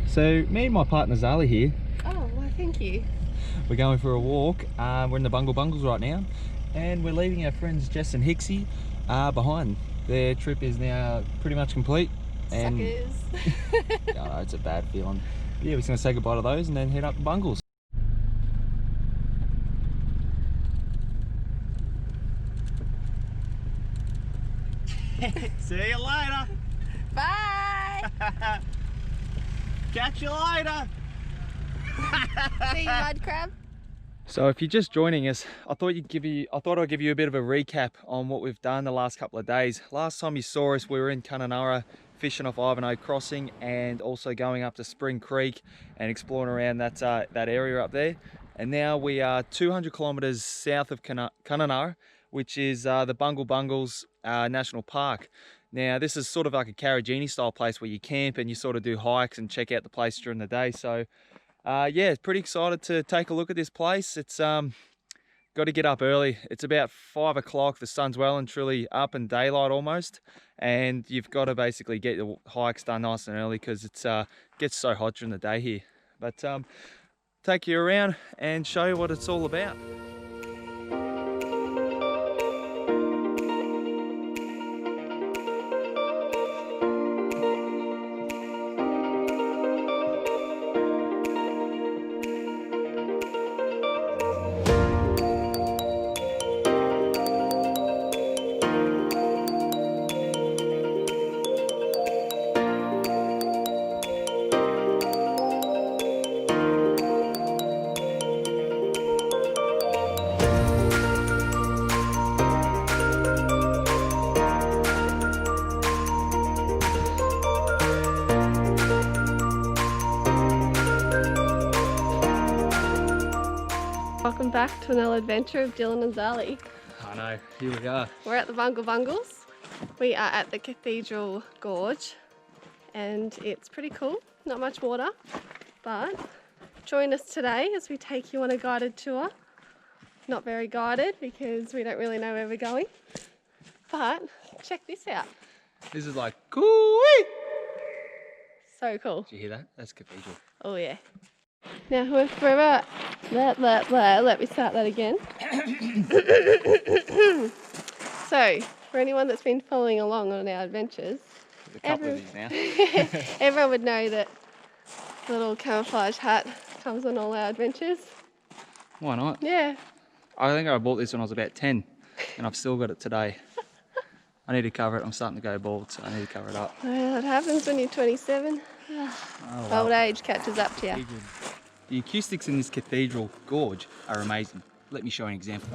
So me and my partner Zali here. Oh, well, thank you. We're going for a walk. We're in the Bungle Bungles right now, and we're leaving our friends Jess and Hixie behind. Their trip is now pretty much complete. And Suckers. I know, it's a bad feeling. Yeah, we're just gonna say goodbye to those and then head up the Bungles. See you later. Bye. Catch you later. See you, mud crab. So if you're just joining us, I thought I'd give you a bit of a recap on what we've done the last couple of days. Last time you saw us, we were in Kununurra fishing off Ivanhoe Crossing and also going up to Spring Creek and exploring around that area up there. And now we are 200 kilometers south of Kununurra, which is the Bungle Bungles National Park. Now this is sort of like a Carragini style place where you camp and you sort of do hikes and check out the place during the day. So yeah, pretty excited to take a look at this place. It's got to get up early. It's about 5 o'clock. The sun's well and truly up and daylight almost. And you've got to basically get the hikes done nice and early because it gets so hot during the day here. But take you around and show you what it's all about. Welcome back to another adventure of Dylan and Zali. I know, here we are. We're at the Bungle Bungles. We are at the Cathedral Gorge and it's pretty cool. Not much water, but join us today as we take you on a guided tour. Not very guided because we don't really know where we're going, but check this out. This is like coo-wee. So cool. Did you hear that? That's Cathedral. Oh yeah. Now we're forever. Let me start that again. So, for anyone that's been following along on our adventures, there's a couple of these now. everyone would know that the little camouflage hat comes on all our adventures. Why not? Yeah. I think I bought this when I was about 10 and I've still got it today. I need to cover it. I'm starting to go bald, so I need to cover it up. Well, it happens when you're 27. Oh, well. Old age catches up to you. The acoustics in this Cathedral Gorge are amazing. Let me show you an example.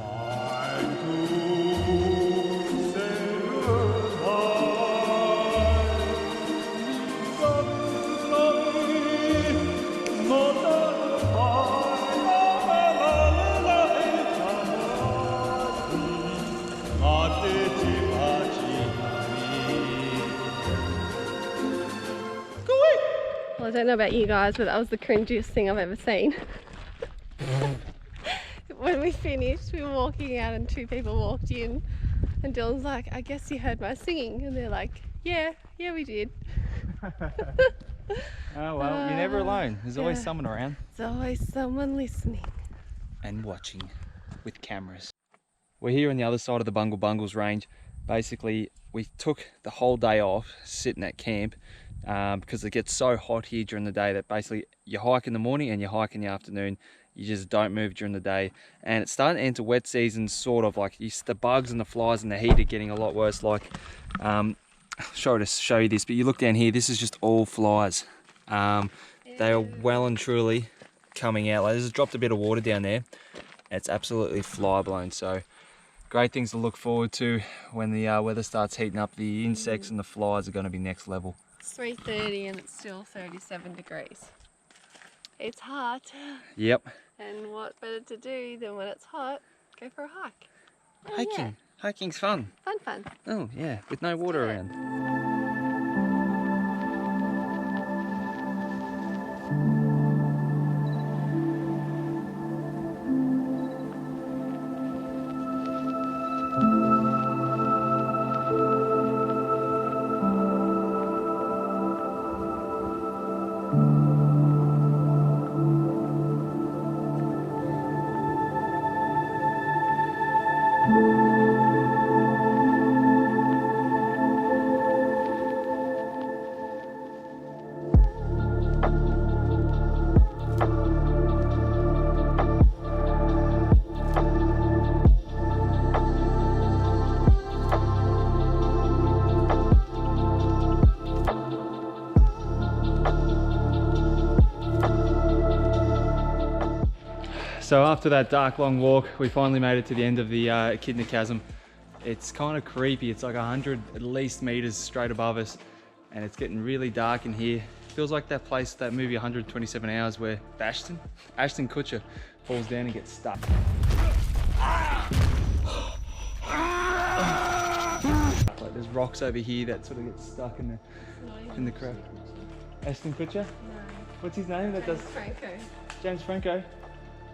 Well, I don't know about you guys, but that was the cringiest thing I've ever seen. When we finished, we were walking out and two people walked in and Dylan's like, I guess you heard my singing. And they're like, yeah, we did. Oh well, you're never alone. There's always yeah. someone around. There's always someone listening. And watching with cameras. We're here on the other side of the Bungle Bungles range. Basically, we took the whole day off sitting at camp because it gets so hot here during the day that basically you hike in the morning and you hike in the afternoon. You just don't move during the day, and it's starting to enter wet season, sort of like the bugs and the flies and the heat are getting a lot worse. Like I'll show you this, but you look down here, this is just all flies. They are well and truly coming out. Like, there's dropped a bit of water down there. It's absolutely fly blown. So great things to look forward to when the weather starts heating up. The insects and the flies are going to be next level. It's 3:30 and it's still 37 degrees. It's hot. Yep. And what better to do than when it's hot, go for a hike. Oh, Hiking. yeah. Hiking's fun. Fun. Oh yeah, with no water around. So after that dark long walk, we finally made it to the end of the Echidna Chasm. It's kind of creepy. It's like 100 at least meters straight above us, and it's getting really dark in here. Feels like that place, that movie 127 Hours, where Ashton Kutcher falls down and gets stuck. Like there's rocks over here that sort of get stuck in the crowd. Ashton Kutcher? No. What's his name? That does Franco. James Franco.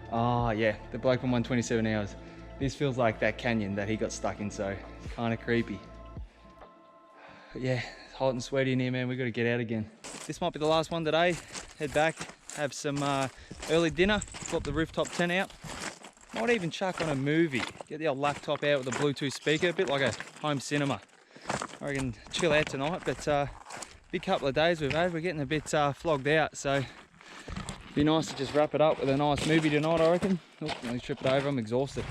Oh yeah, the bloke from 127 Hours. This feels like that canyon that he got stuck in, so it's kind of creepy. But yeah, it's hot and sweaty in here, man. We got to get out again. This might be the last one today. Head back, have some early dinner, pop the rooftop tent out. Might even chuck on a movie. Get the old laptop out with a Bluetooth speaker, a bit like a home cinema. I reckon chill out tonight, but big couple of days we've had. We're getting a bit flogged out, so be nice to just wrap it up with a nice movie tonight, I reckon. Oh, let me trip it over, I'm exhausted.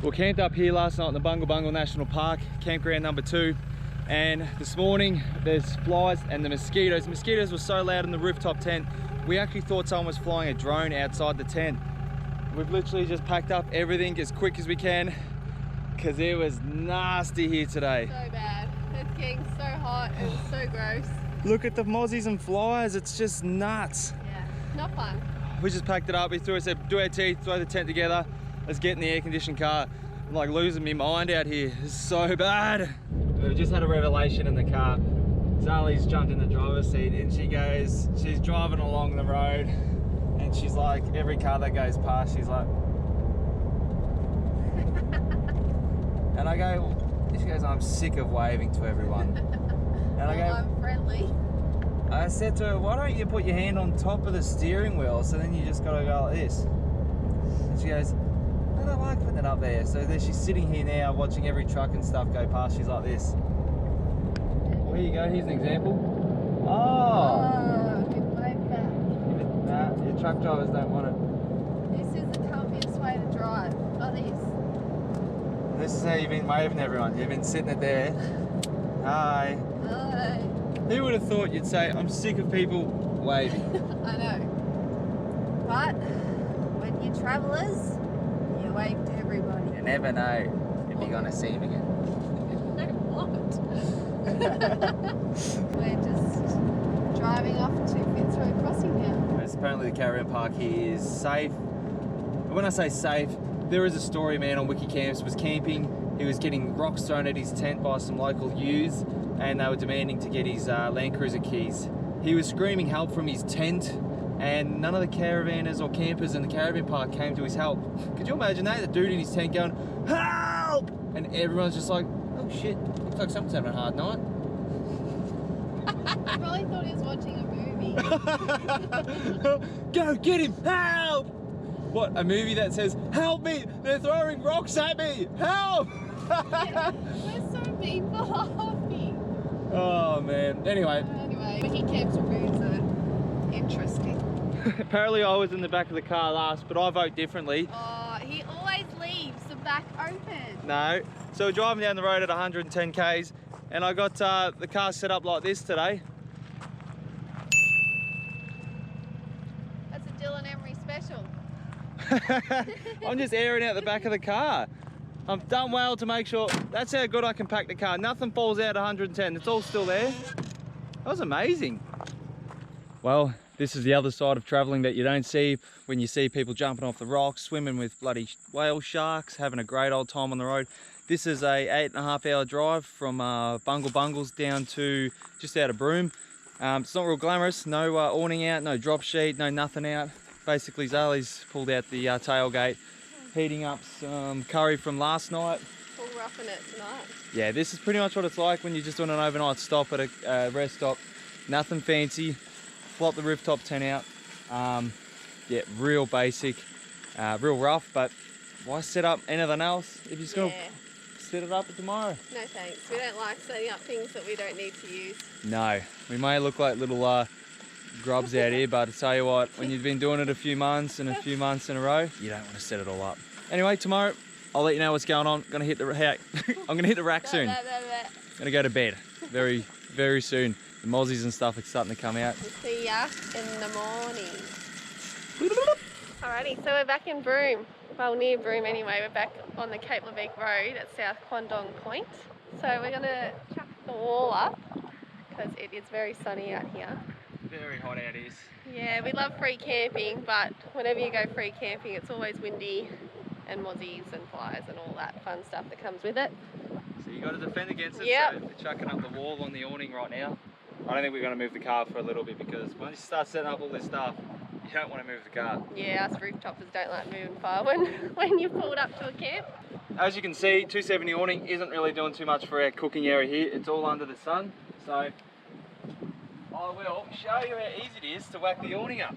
We camped up here last night in the Bungle National Park, campground number 2. And this morning, there's flies and the mosquitoes. The mosquitoes were so loud in the rooftop tent, we actually thought someone was flying a drone outside the tent. We've literally just packed up everything as quick as we can, because it was nasty here today. So bad. It's getting so hot and so gross. Look at the mozzies and flies, it's just nuts. Not fun. We just packed it up, we said do our teeth, throw the tent together, let's get in the air conditioned car. I'm like losing my mind out here, it's so bad. We've just had a revelation in the car. Zali's jumped in the driver's seat and she's driving along the road and she's like, every car that goes past, she's like, and I go, she goes, I'm sick of waving to everyone. And I go, I'm friendly. I said to her, why don't you put your hand on top of the steering wheel, so then you just gotta go like this. And she goes, I don't like putting it up there. So then she's sitting here now watching every truck and stuff go past, she's like this. Well, here you go, here's an example. Oh! Good wave back. Nah, your truck drivers don't want it. This is the comfiest way to drive, not this. This is how you've been waving everyone. You've been sitting it there. Hi. Hi. Who would have thought you'd say, I'm sick of people waving? I know. But when you're travellers, you wave to everybody. You never know if you're going to see him again. No, what? We're just driving off to Fitzroy Crossing now. Apparently the caravan park here is safe. When I say safe, there is a story, man, on Wiki Camps was camping. He was getting rocks thrown at his tent by some local youths, and they were demanding to get his Land Cruiser keys. He was screaming help from his tent, and none of the caravanners or campers in the caravan park came to his help. Could you imagine that? The dude in his tent going, help! And everyone's just like, oh shit, looks like someone's having a hard night. I probably thought he was watching a movie. Go get him, help! What, a movie that says, help me, they're throwing rocks at me, help! Yeah, we're so mean for laughing. Oh man, anyway. Anyway, Wiki Camps routes are interesting. Apparently I was in the back of the car last, but I vote differently. Oh, he always leaves the back open. No, so we're driving down the road at 110 k's, and I got the car set up like this today. That's a Dylan Emery special. I'm just airing out the back of the car. I've done well to make sure, that's how good I can pack the car. Nothing falls out 110, it's all still there. That was amazing. Well, this is the other side of traveling that you don't see when you see people jumping off the rocks, swimming with bloody whale sharks, having a great old time on the road. This is a 8.5 hour drive from Bungle Bungles down to just out of Broome. It's not real glamorous, no awning out, no drop sheet, no nothing out. Basically Zali's pulled out the tailgate, heating up some curry from last night. All roughing it tonight. Yeah, this is pretty much what it's like when you're just doing an overnight stop at a rest stop. Nothing fancy. Flop the rooftop tent out. Yeah, real basic, real rough, but why set up anything else if you're just gonna set it up for tomorrow? No thanks, we don't like setting up things that we don't need to use. No, we may look like little grubs out here, but I tell you what, when you've been doing it a few months and a few months in a row, you don't want to set it all up. Anyway, tomorrow I'll let you know what's going on. I'm gonna hit the rack soon. Gonna go to bed very, very soon. The mozzies and stuff are starting to come out. We'll see ya in the morning. Alrighty, so we're back in Broome. Well, near Broome anyway. We're back on the Cape Leveque Road at South Quandong Point. So we're gonna chuck the wall up because it is very sunny out here. Very hot out here. Yeah, we love free camping, but whenever you go free camping, it's always windy and mozzies and flies and all that fun stuff that comes with it. So you got to defend against it. Yep. So we're chucking up the wall on the awning right now. I don't think we're going to move the car for a little bit because once you start setting up all this stuff, you don't want to move the car. Yeah, us rooftoppers don't like moving far when you've pulled up to a camp. As you can see, 270 awning isn't really doing too much for our cooking area here. It's all under the sun. So I will show you how easy it is to whack the awning up.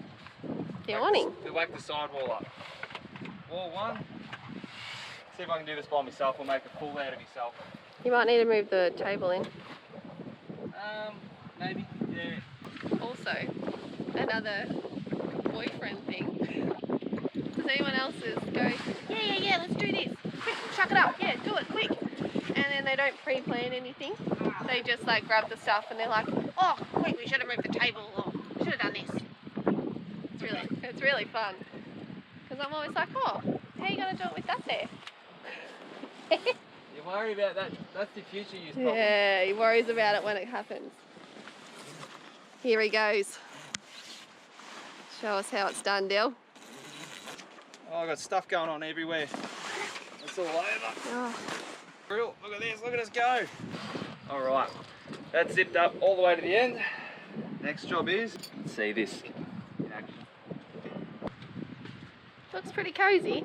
The awning? To whack the sidewall up. Wall one. See if I can do this by myself or make a fool out of myself. You might need to move the table in. Maybe, yeah. Also, another boyfriend thing. Does anyone else go, yeah, let's do this. Quick, chuck it up. Yeah, do it, quick. And then they don't pre-plan anything. They just like grab the stuff and they're like, oh, quick, we should have moved the table. Or we should have done this. It's really fun. Because I'm always like, oh, how are you going to do it with that there? You worry about that. That's the future use problem. Yeah, he worries about it when it happens. Here he goes. Show us how it's done, Dill. Oh, I've got stuff going on everywhere. It's all over. Oh. Real, look at this, look at us go. All right, that's zipped up all the way to the end. Next job is, let's see this in action. Looks pretty cozy.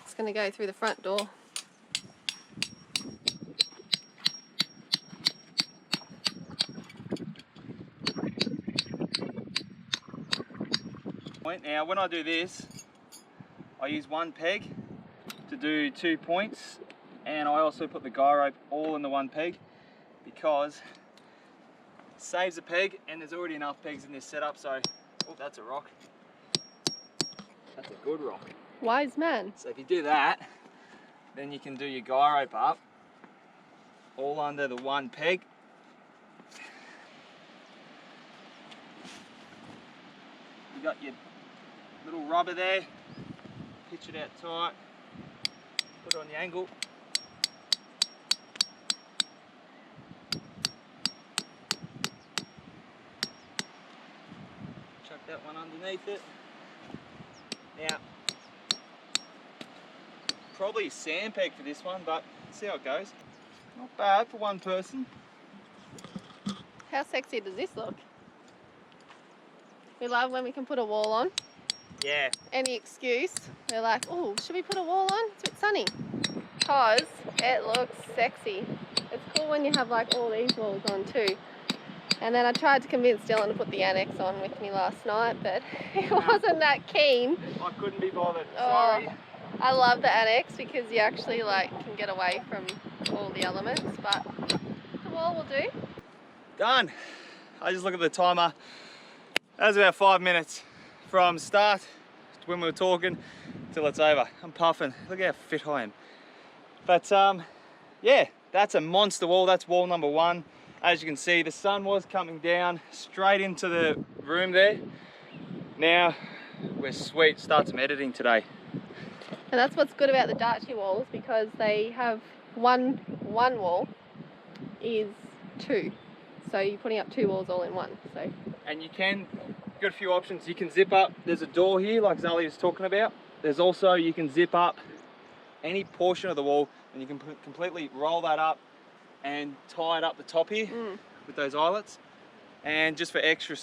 It's going to go through the front door. Now when I do this, I use one peg to do 2 points, and I also put the guy rope all in the one peg because it saves a peg, and there's already enough pegs in this setup. So, oh, that's a rock. That's a good rock. Wise man. So if you do that, then you can do your guy rope up all under the one peg. You got your little rubber there, pitch it out tight, put it on the angle. Chuck that one underneath it. Now, probably a sand peg for this one, but see how it goes. Not bad for one person. How sexy does this look? We love when we can put a wall on. Yeah. Any excuse. We're like, oh, should we put a wall on? It's a bit sunny. Because it looks sexy. It's cool when you have like all these walls on too. And then I tried to convince Dylan to put the annex on with me last night, but he wasn't that keen. I couldn't be bothered. Oh, Sorry. I love the annex because you actually like can get away from all the elements, but the wall will do. Done. I just look at the timer. That was about 5 minutes from start to when we were talking till it's over. I'm puffing. Look how fit I am. But yeah, that's a monster wall. That's wall number one. As you can see, the sun was coming down straight into the room there. Now we're sweet, start some editing today. And that's what's good about the Darchie walls, because they have one wall is 2. So you're putting up 2 walls all in one. So. And you've got a few options. You can zip up, there's a door here like Zali was talking about. There's also, you can zip up any portion of the wall and you can completely roll that up and tie it up the top here with those eyelets. And just for extra,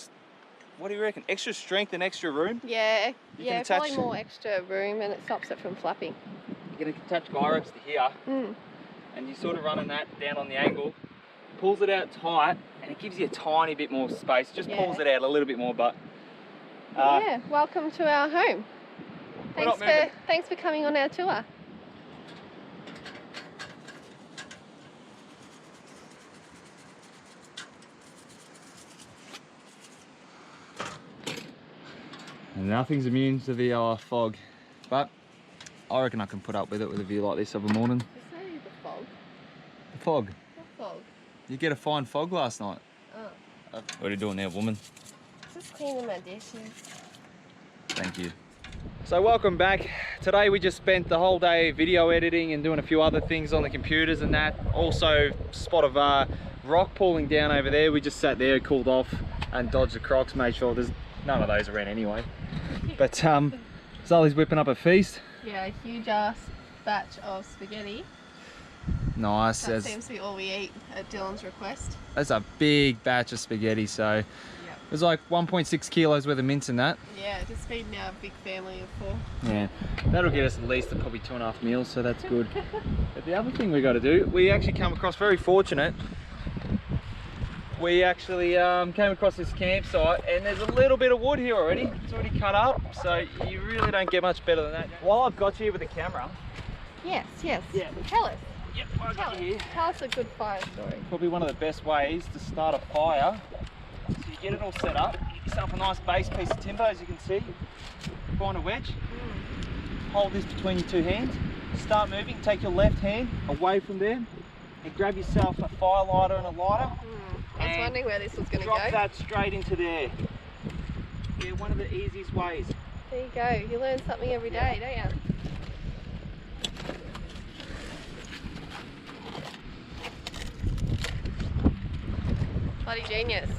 what do you reckon? Extra strength and extra room? Yeah, probably more extra room, and it stops it from flapping. You're going to attach guy ropes to here, and you're sort of running that down on the angle, pulls it out tight, and it gives you a tiny bit more space. Just pulls it out a little bit more, but... yeah, welcome to our home. Thanks for coming on our tour. And nothing's immune to the fog, but I reckon I can put up with it with a view like this of a morning. It's not the fog. The fog? What fog? You get a fine fog last night. Oh. What are you doing there, woman? Just cleaning my dishes. Thank you. So welcome back. Today we just spent the whole day video editing and doing a few other things on the computers and that. Also, spot of rock pooling down over there. We just sat there, cooled off and dodged the crocs, made sure there's none of those around anyway. But Zali's whipping up a feast. Yeah, a huge ass batch of spaghetti. Nice. That seems to be all we eat at Dylan's request. That's a big batch of spaghetti, so there's like 1.6 kilos worth of mince in that. Yeah, just feeding our big family of 4. Yeah, that'll get us at least probably 2.5 meals, so that's good. But the other thing we got to do, we actually come across, very fortunate, we actually came across this campsite and there's a little bit of wood here already. It's already cut up, so you really don't get much better than that. While I've got you here with the camera. Yes. Yeah. Tell us. Yep, I've got you here. Tell us a good fire story. Probably one of the best ways to start a fire. So you get it all set up, get yourself a nice base piece of timber, as you can see. Find a wedge, hold this between your 2 hands, start moving, take your left hand away from there and grab yourself a fire lighter and a lighter. I was wondering where this was going to go. Drop that straight into there. Yeah, one of the easiest ways. There you go, you learn something every day, don't you? Bloody genius.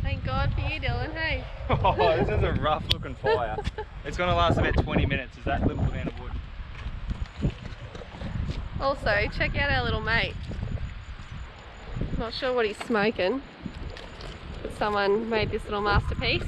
Thank God for you, Dylan, hey? Oh, this is a rough looking fire. It's going to last about 20 minutes, is that little amount of wood. Also, check out our little mate. Not sure what he's smoking, but someone made this little masterpiece.